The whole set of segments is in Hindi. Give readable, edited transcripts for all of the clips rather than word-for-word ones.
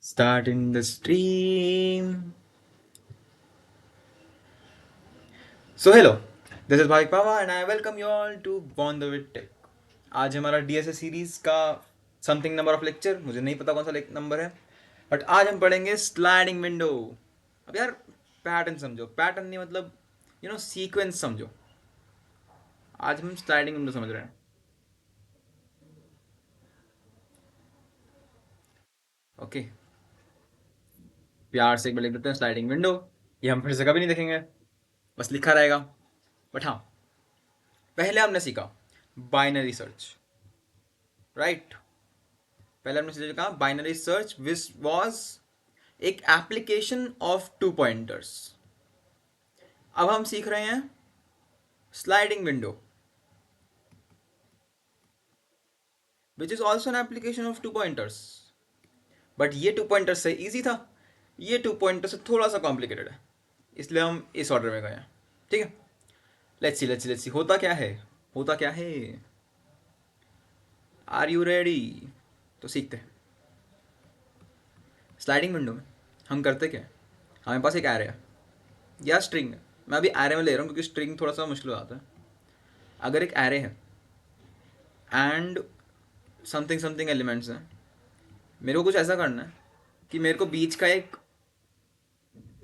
Starting the stream. So hello, this is Bhavik Pava and I welcome you all to Born the With Tech. आज हमारा DSS सीरीज का समथिंग नंबर ऑफ लेक्चर, मुझे नहीं पता कौन सा नंबर है, बट आज हम पढ़ेंगे स्लाइडिंग विंडो. अब यार पैटर्न समझो, पैटर्न नहीं मतलब सीक्वेंस समझो. आज हम स्लाइडिंग विंडो समझ रहे हैं. ओके, प्यार से एक बार लिख देते हैं स्लाइडिंग विंडो. ये हम फिर से कभी नहीं देखेंगे, बस लिखा रहेगा. बट हाँ, पहले हमने सीखा बाइनरी सर्च, राइट. पहले हमने सीखा कहा बाइनरी सर्च विच वॉज एक एप्लीकेशन ऑफ टू पॉइंटर्स. अब हम सीख रहे हैं sliding window which is also an application of two pointers. But ये टू पॉइंटर्स से इजी था, ये टू पॉइंटर से थोड़ा सा कॉम्प्लिकेटेड है, इसलिए हम इस ऑर्डर में गए हैं. ठीक है, लेट्स सी होता क्या है, होता क्या है. Are you ready? तो सीखते हैं. स्लाइडिंग विंडो में हम करते क्या है, हमारे पास एक एरे है या स्ट्रिंग है. मैं अभी एरे में ले रहा हूँ क्योंकि स्ट्रिंग थोड़ा सा मुश्किल हो जाता है. अगर एक एरे है एंड समथिंग समथिंग एलिमेंट्स हैं, मेरे को कुछ ऐसा करना है कि मेरे को बीच का एक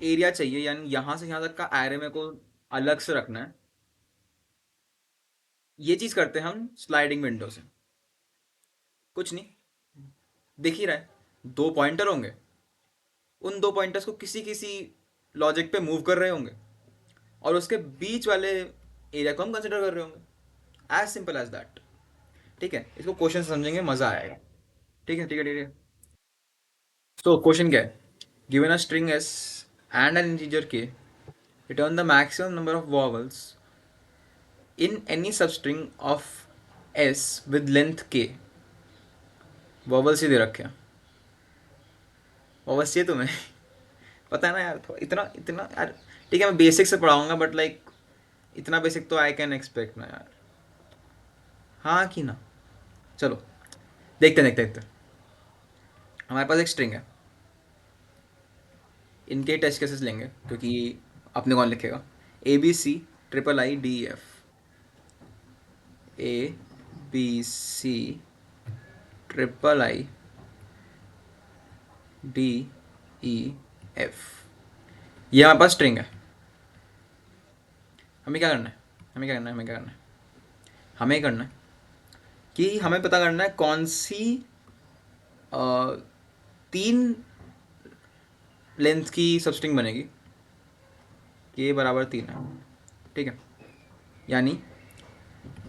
एरिया चाहिए, यानी यहाँ से यहाँ तक का एरे मेरे को अलग से रखना है. ये चीज़ करते हैं हम स्लाइडिंग विंडो से. कुछ नहीं, दिख ही रहा है, दो पॉइंटर होंगे, उन दो पॉइंटर्स को किसी किसी लॉजिक पे मूव कर रहे होंगे और उसके बीच वाले एरिया को हम कंसिडर कर रहे होंगे. As simple as that. ठीक है, इसको क्वेश्चन समझेंगे, मजा आएगा. ठीक है ठीक है ठीक है. तो क्वेश्चन क्या है, given a string S and an integer K, return the maximum number of vowels in any substring of S with length K. Vowels ही दे रखे हैं. वॉवल्स चाहिए तुम्हें? पता है ना यार, थोड़ा इतना इतना यार. ठीक है, मैं बेसिक से पढ़ाऊंगा बट लाइक इतना बेसिक तो आई कैन एक्सपेक्ट ना यार. हाँ कि ना. चलो देखते हैं देखते हैं देखते हैं. हमारे पास एक स्ट्रिंग है, इनके टेस्ट केसेस लेंगे क्योंकि अपने कौन लिखेगा. A B C triple I D F, A B C triple I D E F. ये हमारे पास स्ट्रिंग है. हमें क्या करना है, हमें क्या करना है, हमें क्या करना है, हमें करना है कि हमें पता करना है कौन सी तीन लेंथ की सबस्ट्रिंग बनेगी. के बराबर 3 है. ठीक है, यानी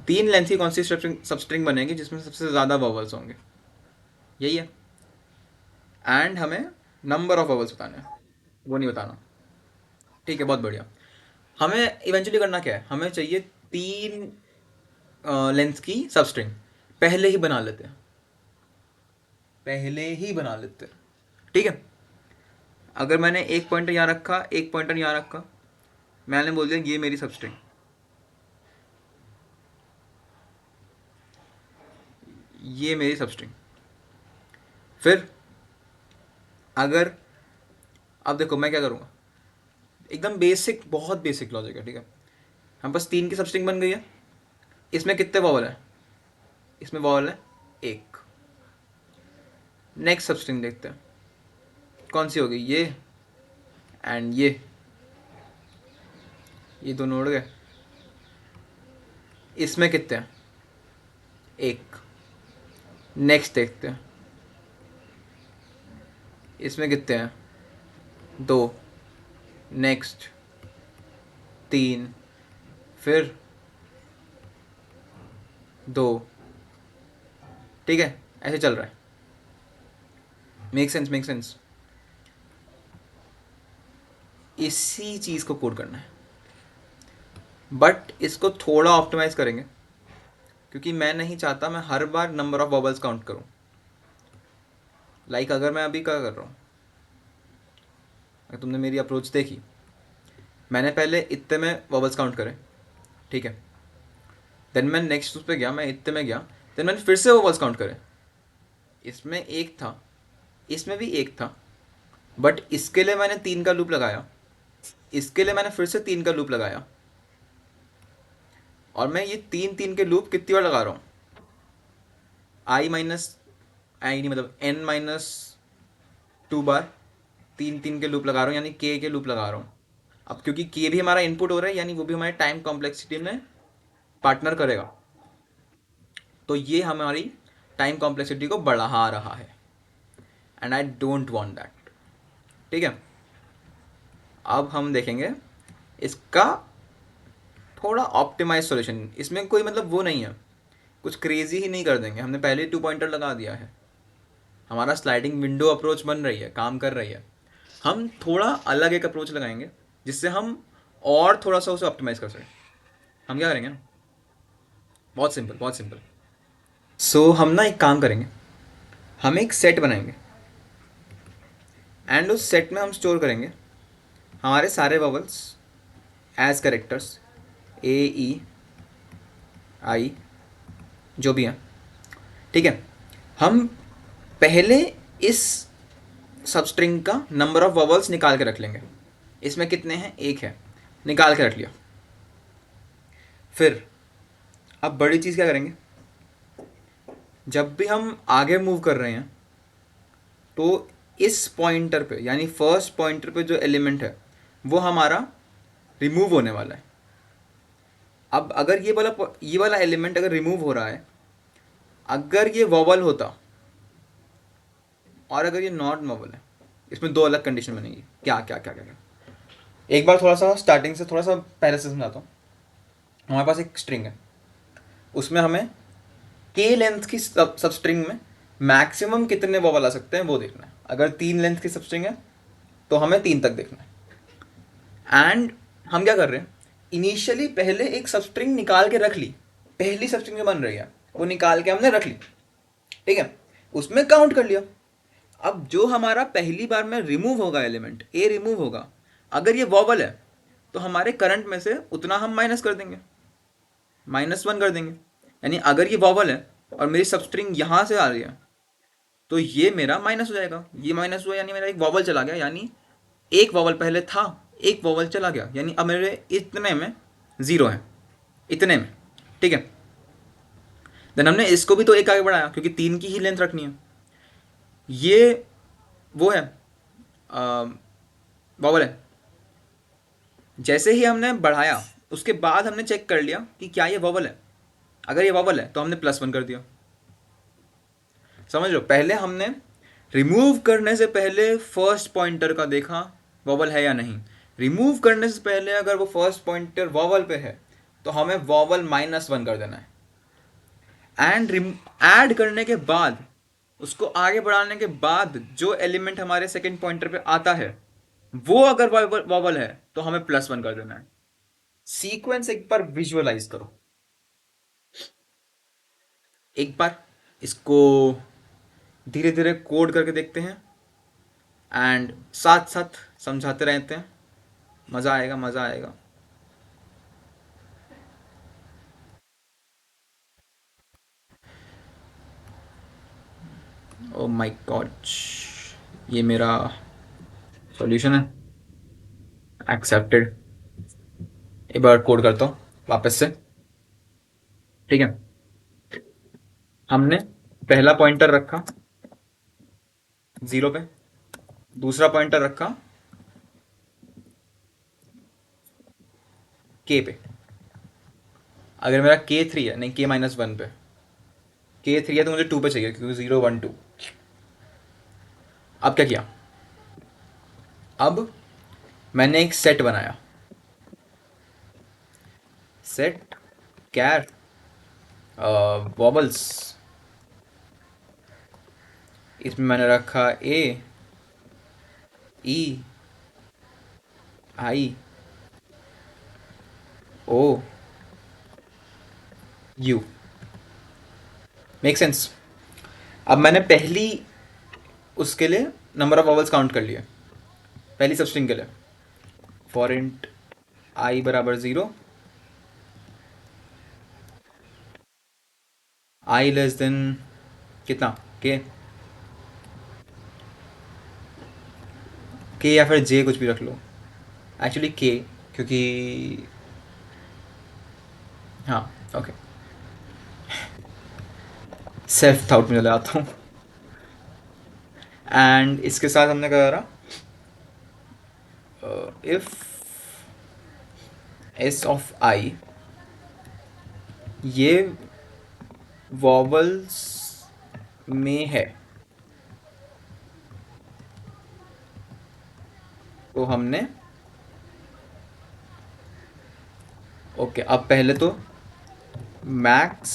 तीन लेंथ की कौन सी सबस्ट्रिंग बनेगी जिसमें सबसे ज़्यादा वॉवल्स होंगे, यही है. एंड हमें नंबर ऑफ वॉवल्स बताना है, वो नहीं बताना. ठीक है, बहुत बढ़िया. हमें इवेंचुअली करना क्या है, हमें चाहिए तीन लेंथ की सबस्ट्रिंग. पहले ही बना लेते हैं, पहले ही बना लेते हैं. ठीक है, अगर मैंने एक पॉइंटर यहाँ रखा, एक पॉइंटर यहाँ रखा, मैंने बोल दिया ये मेरी सबस्ट्रिंग, ये मेरी सबस्ट्रिंग. फिर अगर, अब देखो मैं क्या करूँगा, एकदम बेसिक, बहुत बेसिक लॉजिक है. ठीक है, हम पास तीन की सबस्ट्रिंग बन गई है. इसमें कितने वॉवल है, इसमें वॉवल है एक. नेक्स्ट सबस्ट्रिंग देखते हैं कौन सी होगी, ये एंड ये दोनों उड़ गए. इसमें कितने हैं, एक. नेक्स्ट देखते हैं, इसमें कितने हैं, दो. नेक्स्ट तीन, फिर दो. ठीक है, ऐसे चल रहा है. Make sense, make sense. इसी चीज़ को कोड करना है, बट इसको थोड़ा ऑप्टिमाइज करेंगे क्योंकि मैं नहीं चाहता मैं हर बार नंबर ऑफ बबल्स काउंट करूं. लाइक अगर मैं अभी क्या कर रहा हूँ, अगर तुमने मेरी अप्रोच देखी, मैंने पहले इतने में बबल्स काउंट करे. ठीक है, देन मैं नेक्स्ट उस पर गया, मैं इतने में गया, देन मैंने फिर से बबल्स काउंट करे. इसमें एक था, इसमें भी एक था, बट इसके लिए मैंने 3 का लूप लगाया, इसके लिए मैंने फिर से 3 का लूप लगाया, और मैं ये 3 3 के लूप कितनी बार लगा रहा हूँ, आई माइनस आई नहीं मतलब एन माइनस 2 बार 3 3 के लूप लगा रहा हूँ, यानी के लूप लगा रहा हूँ। अब क्योंकि के भी हमारा इनपुट हो रहा है, यानी वो भी हमारे टाइम कॉम्प्लेक्सिटी में पार्टनर करेगा, तो ये हमारी टाइम कॉम्प्लेक्सिटी को बढ़ा रहा है, and I don't want that. ठीक है, अब हम देखेंगे इसका थोड़ा ऑप्टिमाइज सॉल्यूशन। इसमें कोई मतलब वो नहीं है, कुछ क्रेजी ही नहीं कर देंगे, हमने पहले ही 2 पॉइंटर लगा दिया है, हमारा स्लाइडिंग विंडो अप्रोच बन रही है, काम कर रही है। हम थोड़ा अलग एक अप्रोच लगाएंगे जिससे हम और थोड़ा सा उसे ऑप्टिमाइज कर सकें। हम क्या करेंगे, बहुत सिंपल बहुत सिंपल। सो हम ना एक काम करेंगे, हम एक सेट बनाएंगे, एंड उस सेट में हम स्टोर करेंगे हमारे सारे वॉवल्स एज करेक्टर्स, ए ई आई जो भी हैं। ठीक है, हम पहले इस सबस्ट्रिंग का नंबर ऑफ वॉवल्स निकाल के रख लेंगे। इसमें कितने हैं, एक है, निकाल के रख लिया। फिर अब बड़ी चीज़ क्या करेंगे, जब भी हम आगे मूव कर रहे हैं तो इस पॉइंटर पे, यानी फर्स्ट पॉइंटर पे जो एलिमेंट है वो हमारा रिमूव होने वाला है। अब अगर ये वाला एलिमेंट अगर रिमूव हो रहा है, अगर ये वॉवल होता और अगर ये नॉट वॉवल है, इसमें दो अलग कंडीशन बनेगी। क्या क्या क्या क्या क्या, एक बार थोड़ा सा स्टार्टिंग से थोड़ा सा पहले से समझाता हूँ। हमारे पास एक स्ट्रिंग है, उसमें हमें के लेंथ की सब स्ट्रिंग में मैक्सिमम कितने वॉवल आ सकते हैं वो देखना है। अगर 3 लेंथ की सब स्ट्रिंग है तो हमें 3 तक देखना है। एंड हम क्या कर रहे हैं, इनिशियली पहले एक सब स्ट्रिंग निकाल के रख ली, पहली सब स्ट्रिंग जो बन रही है वो निकाल के हमने रख ली। ठीक है, उसमें काउंट कर लिया। अब जो हमारा पहली बार में रिमूव होगा एलिमेंट ए रिमूव होगा, अगर ये वॉवल है तो हमारे करंट में से उतना हम माइनस कर देंगे, -1 कर देंगे। यानी अगर ये वॉवल है और मेरी सबस्ट्रिंग यहाँ से आ रही है तो ये मेरा माइनस हो जाएगा, ये माइनस हुआ यानी मेरा एक वॉवल चला गया, यानी एक वॉवल पहले था, एक वॉवल चला गया, यानी अब मेरे इतने में 0 है, इतने में। ठीक है, देन हमने इसको भी तो एक आगे बढ़ाया क्योंकि 3 की ही लेंथ रखनी है। ये वो है वॉवल है, जैसे ही हमने बढ़ाया उसके बाद हमने चेक कर लिया कि क्या ये वॉवल है। अगर ये वॉवल है तो हमने +1 कर दिया। समझ लो, पहले हमने रिमूव करने से पहले फर्स्ट पॉइंटर का देखा वॉवल है या नहीं। रिमूव करने से पहले अगर वो फर्स्ट पॉइंटर वॉवल पे है तो हमें वॉवल -1 कर देना है। एंड ऐड करने के बाद, उसको आगे बढ़ाने के बाद जो एलिमेंट हमारे सेकंड पॉइंटर पे आता है वो अगर वॉवल है तो हमें +1 कर देना है। सीक्वेंस एक बार विजुअलाइज करो, एक बार इसको धीरे धीरे कोड करके देखते हैं एंड साथ साथ समझाते रहते हैं, मज़ा आएगा मज़ा आएगा। ओ माय गॉड, ये मेरा सॉल्यूशन है, एक्सेप्टेड। एक बार कोड करता हूँ वापस से। ठीक है, हमने पहला पॉइंटर रखा 0 पे, दूसरा पॉइंटर रखा के पे। अगर मेरा K3 है, नहीं K-1 पे, K3 है तो मुझे 2 पे चाहिए क्योंकि 0 1 2। अब क्या किया, अब मैंने एक सेट बनाया, सेट कैर वॉबल्स। इसमें मैंने रखा ए ई आई ओ यू। Make sense. अब मैंने पहली उसके लिए नंबर ऑफ वॉवल्स काउंट कर लिए, पहली सब स्ट्रिंग के लिए। फॉर इंट आई बराबर 0, आई लेस देन कितना, के। के या फिर जे कुछ भी रख लो, एक्चुअली के, क्योंकि हाँ ओके, सेल्फ डाउट में चले आता हूँ। एंड इसके साथ हमने क्या करा, इफ एस ऑफ आई ये वॉवल्स में है, तो हमने ओके, अब पहले तो मैक्स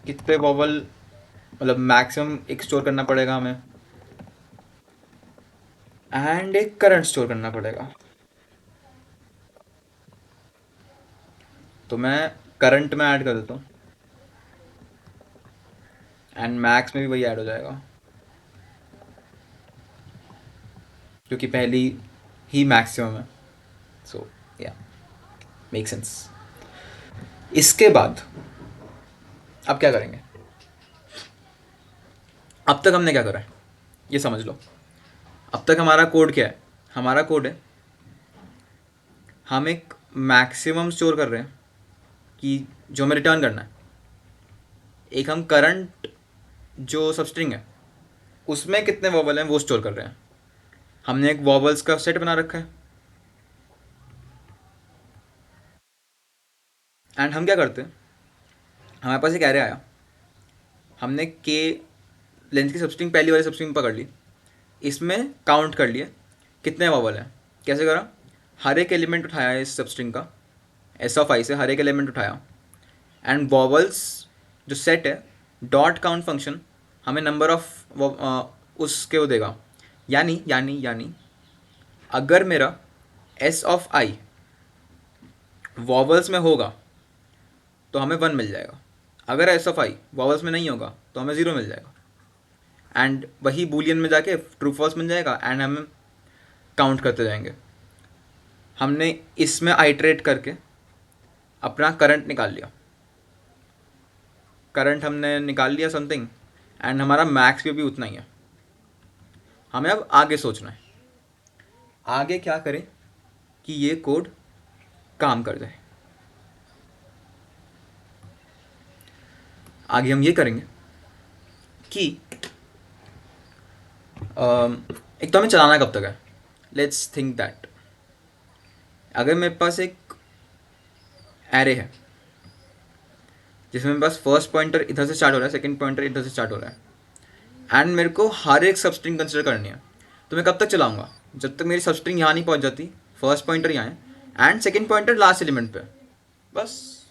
कितने वॉवल, मतलब मैक्सिमम एक स्टोर करना पड़ेगा हमें, एंड एक करंट स्टोर करना पड़ेगा। तो मैं करंट में ऐड कर देता हूँ, एंड मैक्स में भी वही ऐड हो जाएगा, क्योंकि पहली ही मैक्सिमम है। सो या, मेक सेंस। इसके बाद अब क्या करेंगे, अब तक हमने क्या करा है ये समझ लो। अब तक हमारा कोड क्या है, हमारा कोड है हम एक मैक्सिमम स्टोर कर रहे हैं कि जो हमें रिटर्न करना है, एक हम करंट जो सबस्ट्रिंग है उसमें कितने वॉवल हैं वो स्टोर कर रहे हैं। हमने एक वॉवल्स का सेट बना रखा है, एंड हम क्या करते हैं, हमारे पास एक एरे आया, हमने के लेंथ की सबस्ट्रिंग पहली वाली सबस्ट्रिंग पकड़ ली, इसमें काउंट कर लिए कितने वॉवल हैं। कैसे करा, हर एक एलिमेंट उठाया इस सबस्ट्रिंग का, एस ऑफ आई से हर एक एलिमेंट उठाया, एंड वॉवल्स जो सेट है डॉट काउंट फंक्शन हमें नंबर ऑफ उसके वो देगा। यानी यानी यानी अगर मेरा एस ऑफ आई वॉवल्स में होगा तो हमें 1 मिल जाएगा, अगर एस ऑफ आई वॉवल्स में नहीं होगा तो हमें 0 मिल जाएगा, एंड वही बूलियन में जाके ट्रू फॉल्स मिल जाएगा, एंड हम काउंट करते जाएंगे। हमने इसमें आइटरेट करके अपना करंट निकाल लिया, करंट हमने निकाल लिया समथिंग, एंड हमारा मैक्स भी उतना ही है। हमें अब आगे सोचना है, आगे क्या करें कि ये कोड काम कर जाए। आगे हम ये करेंगे कि एक तो हमें चलाना कब तक है, लेट्स थिंक दैट। अगर मेरे पास एक एरे है जिसमें मेरे पास फर्स्ट पॉइंटर इधर से स्टार्ट हो रहा है, सेकंड पॉइंटर इधर से स्टार्ट हो रहा है, एंड मेरे को हर एक सबस्ट्रिंग कंसिडर करनी है, तो मैं कब तक चलाऊंगा, जब तक मेरी सबस्ट्रिंग यहाँ नहीं पहुँच जाती, फर्स्ट पॉइंटर यहाँ है and second pointer last element पे, बस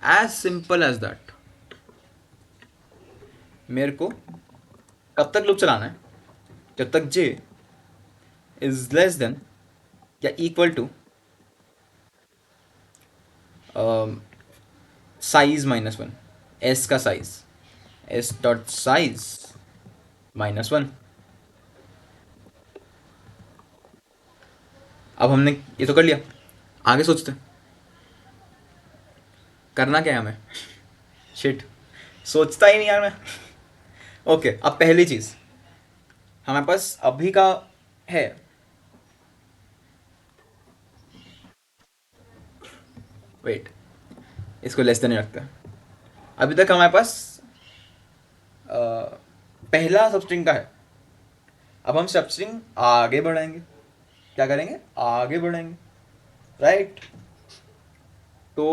एज सिंपल एज दैट। मेरे को कब तक लूप चलाना है, जब तक जे इज लेस देन या इक्वल टू साइज -1, एस का साइज, एस डॉट साइज -1। अब हमने ये तो कर लिया, आगे सोचते हैं करना क्या है हमें। शिट, सोचता ही नहीं यार मैं। ओके, अब पहली चीज हमारे पास अभी का है, वेट, इसको लेस देन रखते हैं। अभी तक हमारे पास पहला सबस्ट्रिंग का है, अब हम सबस्ट्रिंग आगे बढ़ाएंगे, क्या करेंगे, आगे बढ़ाएंगे, राइट। तो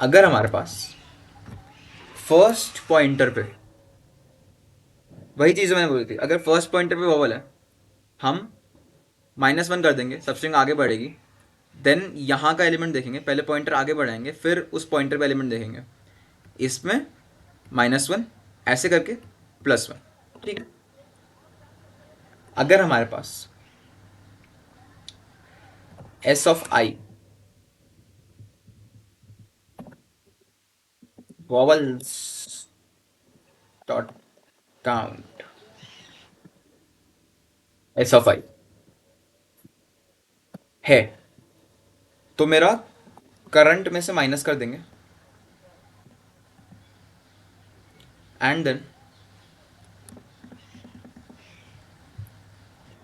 अगर हमारे पास फर्स्ट पॉइंटर पे वही चीज़ मैंने बोली थी, अगर फर्स्ट पॉइंटर पे वॉवल है हम -1 कर देंगे, सबस्ट्रिंग आगे बढ़ेगी, देन यहाँ का एलिमेंट देखेंगे, पहले पॉइंटर आगे बढ़ाएंगे फिर उस पॉइंटर पे एलिमेंट देखेंगे, इसमें -1 ऐसे करके +1, ठीक है। अगर हमारे पास S of I vowels dot count S of I है, तो मेरा करंट में से माइनस कर देंगे, एंड देन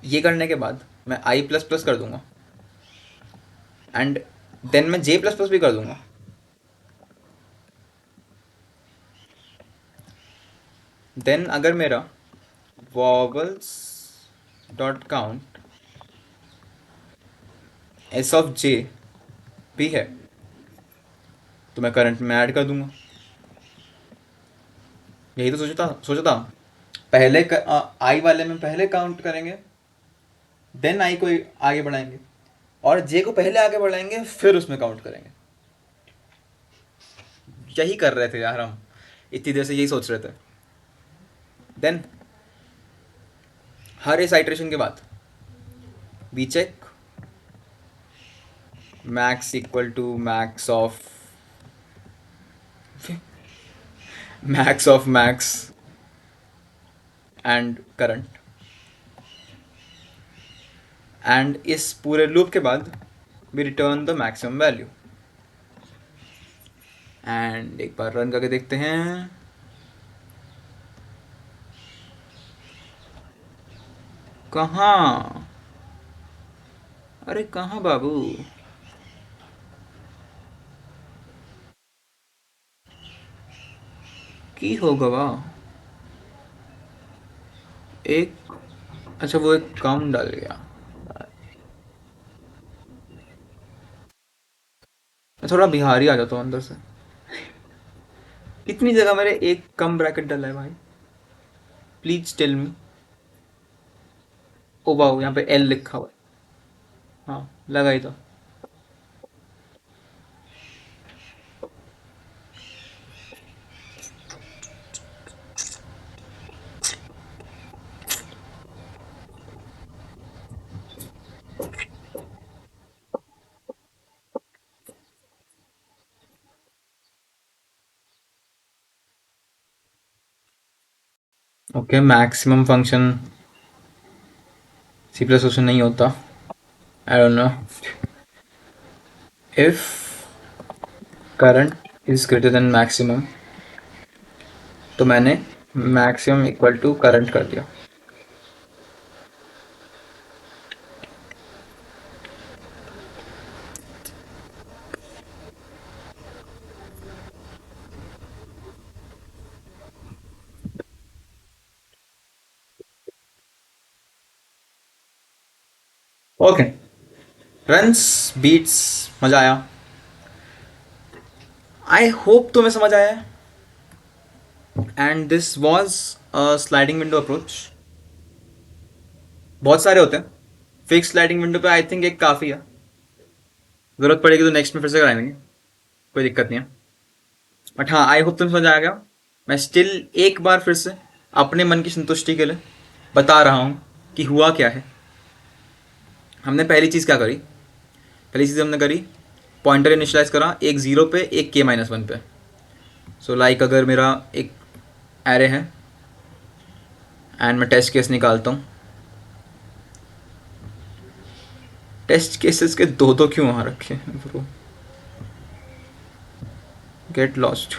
ये करने के बाद मैं आई प्लस प्लस कर दूंगा एंड देन मैं जे प्लस प्लस भी कर दूंगा. देन अगर मेरा vowels dot count S of J भी है तो मैं करंट में ऐड कर दूंगा. यही तो सोचा था पहले आई वाले में पहले काउंट करेंगे देन आई को आगे बढ़ाएंगे और जे को पहले आगे बढ़ाएंगे फिर उसमें काउंट करेंगे. यही कर रहे थे यार हम इतनी देर से यही सोच रहे थे. देन हर इस आइट्रेशन के बाद we check max equal to max of max and current. And इस पूरे लूप के बाद we return the maximum value. And एक बार रन करके देखते हैं. कहाँ, अरे कहाँ बाबू, की हो गवा एक. अच्छा वो एक कम डाल गया. मैं थोड़ा बिहारी आ जाता हूँ अंदर से. इतनी जगह मेरे एक कम ब्रैकेट डाला है भाई. Please tell me. ओ वाह यहाँ पे एल लिखा हुआ है. हाँ लगा ही था. Okay maximum function C plus उसमें नहीं होता. I don't know. If current is greater than maximum तो मैंने मैक्सिमम इक्वल टू करंट कर दिया. ओके रन्स बीट्स मज़ा आया. आई होप तुम्हें समझ आया है. And this was a sliding window approach. बहुत सारे होते हैं. फिक्स स्लाइडिंग विंडो पे आई थिंक एक काफ़ी है. ज़रूरत पड़ेगी तो नेक्स्ट में फिर से कराएंगे. कोई दिक्कत नहीं है. बट हाँ आई होप तुम्हें समझ आ गया. मैं स्टिल एक बार फिर से अपने मन की संतुष्टि के लिए बता रहा हूँ कि हुआ क्या है. हमने पहली चीज़ क्या करी. पहली चीज़ हमने करी पॉइंटर इनिशलाइज करा एक ज़ीरो पे एक के माइनस वन पे. सो लाइक अगर मेरा एक एरे है एंड मैं टेस्ट केस निकालता हूँ. टेस्ट केसेस के दो दो क्यों वहाँ रखे हैं ब्रो. Get lost.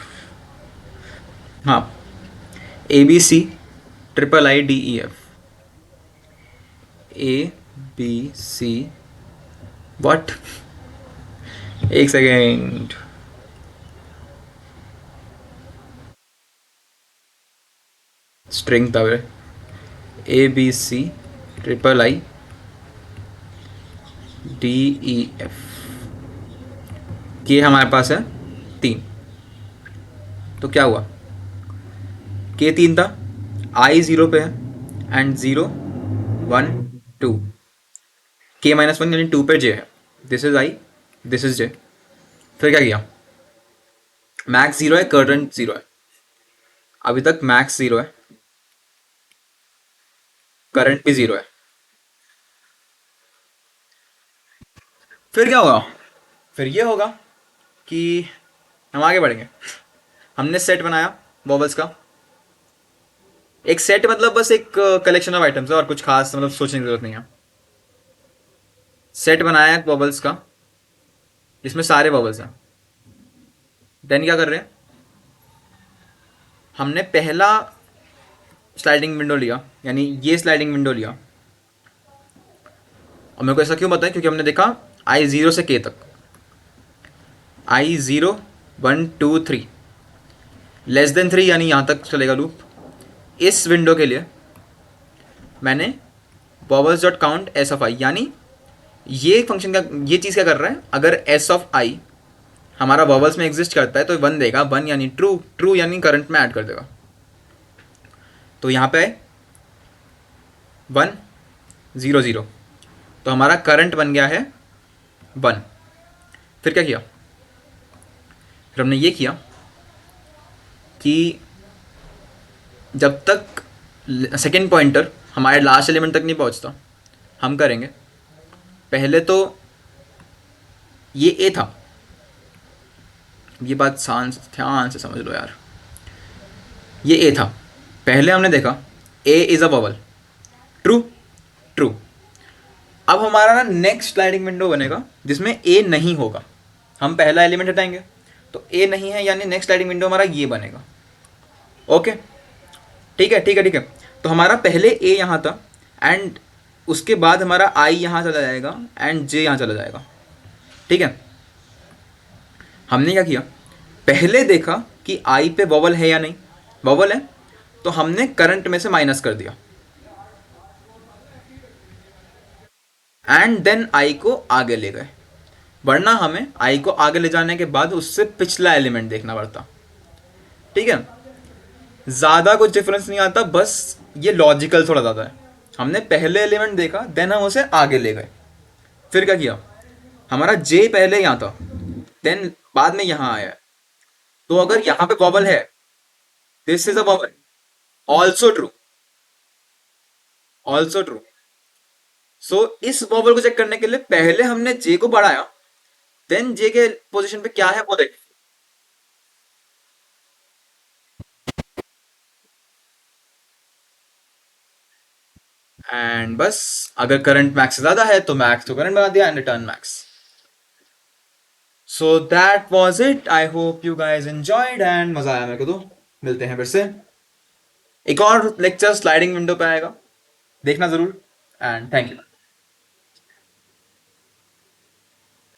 हाँ A B C triple I D E F. A B C what. एक सेकेंड. स्ट्रिंग था वे. A B C triple I D E F. ये हमारे पास है तीन. तो क्या हुआ के तीन था आई ज़ीरो पे है and zero one two. K minus one यानी टू पे जे है. This is I this is J. फिर क्या किया मैक्स ज़ीरो है करंट ज़ीरो है. अभी तक मैक्स ज़ीरो है करंट भी ज़ीरो है. फिर क्या होगा. फिर ये होगा कि हम आगे बढ़ेंगे. हमने सेट बनाया बॉबल्स का. एक सेट मतलब बस एक कलेक्शन ऑफ आइटम्स है और कुछ खास मतलब सोचने की जरूरत नहीं है. सेट बनाया बॉबल्स का जिसमें सारे बॉबल्स हैं. देन क्या कर रहे हैं हमने पहला स्लाइडिंग विंडो लिया, यानी ये स्लाइडिंग विंडो लिया। और मेरे को ऐसा क्यों पता है? क्योंकि हमने देखा आई 0 से k तक, आई 0 1 2 3 लेस देन 3 यानी यहाँ तक चलेगा लूप। इस विंडो के लिए मैंने vowels dot count S of I, यानी ये फंक्शन का ये चीज़ क्या कर रहा है, अगर एस ऑफ आई हमारा वॉवल्स में एग्जिस्ट करता है तो 1 देगा, 1 यानी ट्रू, ट्रू यानी करंट में ऐड कर देगा। तो यहाँ पे 1 0 0, तो हमारा करंट बन गया है 1। फिर क्या किया? फिर हमने ये किया कि जब तक सेकेंड पॉइंटर हमारे लास्ट एलिमेंट तक नहीं पहुंचता, हम करेंगे पहले तो ये ए था, ये बात ध्यान से समझ लो यार, ये ए था, पहले हमने देखा A is a vowel, true true. अब हमारा ना नेक्स्ट स्लाइडिंग विंडो बनेगा जिसमें ए नहीं होगा, हम पहला एलिमेंट हटाएंगे तो ए नहीं है, यानी नेक्स्ट स्लाइडिंग विंडो हमारा ये बनेगा। ओके, ठीक है ठीक है ठीक है। तो हमारा पहले ए यहाँ था एंड उसके बाद हमारा आई यहाँ चला जाएगा एंड जे यहाँ चला जाएगा। ठीक है, हमने क्या किया, पहले देखा कि आई पे वॉवल है या नहीं, वॉवल है तो हमने करंट में से माइनस कर दिया एंड देन आई को आगे ले गए, वरना हमें आई को आगे ले जाने के बाद उससे पिछला एलिमेंट देखना पड़ता। ठीक है, ज़्यादा कुछ डिफरेंस नहीं आता, बस ये लॉजिकल थोड़ा ज़्यादा है। हमने पहले एलिमेंट देखा देन हम उसे आगे ले गए। फिर क्या किया, हमारा जे पहले यहाँ था देन बाद में यहाँ आया है, तो अगर यहाँ पे वॉवल है, this is a vowel, also true, also true. So इस वॉवल को चेक करने के लिए पहले हमने जे को बढ़ाया, देन जे के पोजीशन पे क्या है वो देख। एंड बस अगर करंट मैक्स से ज्यादा है तो मैक्स तो करंट बना दिया and return max. So that was it, I hope you guys enjoyed and मजा आया मेरे को। तो मिलते हैं फिर से, एक और लेक्चर स्लाइडिंग विंडो पे आएगा, देखना जरूर एंड थैंक यू।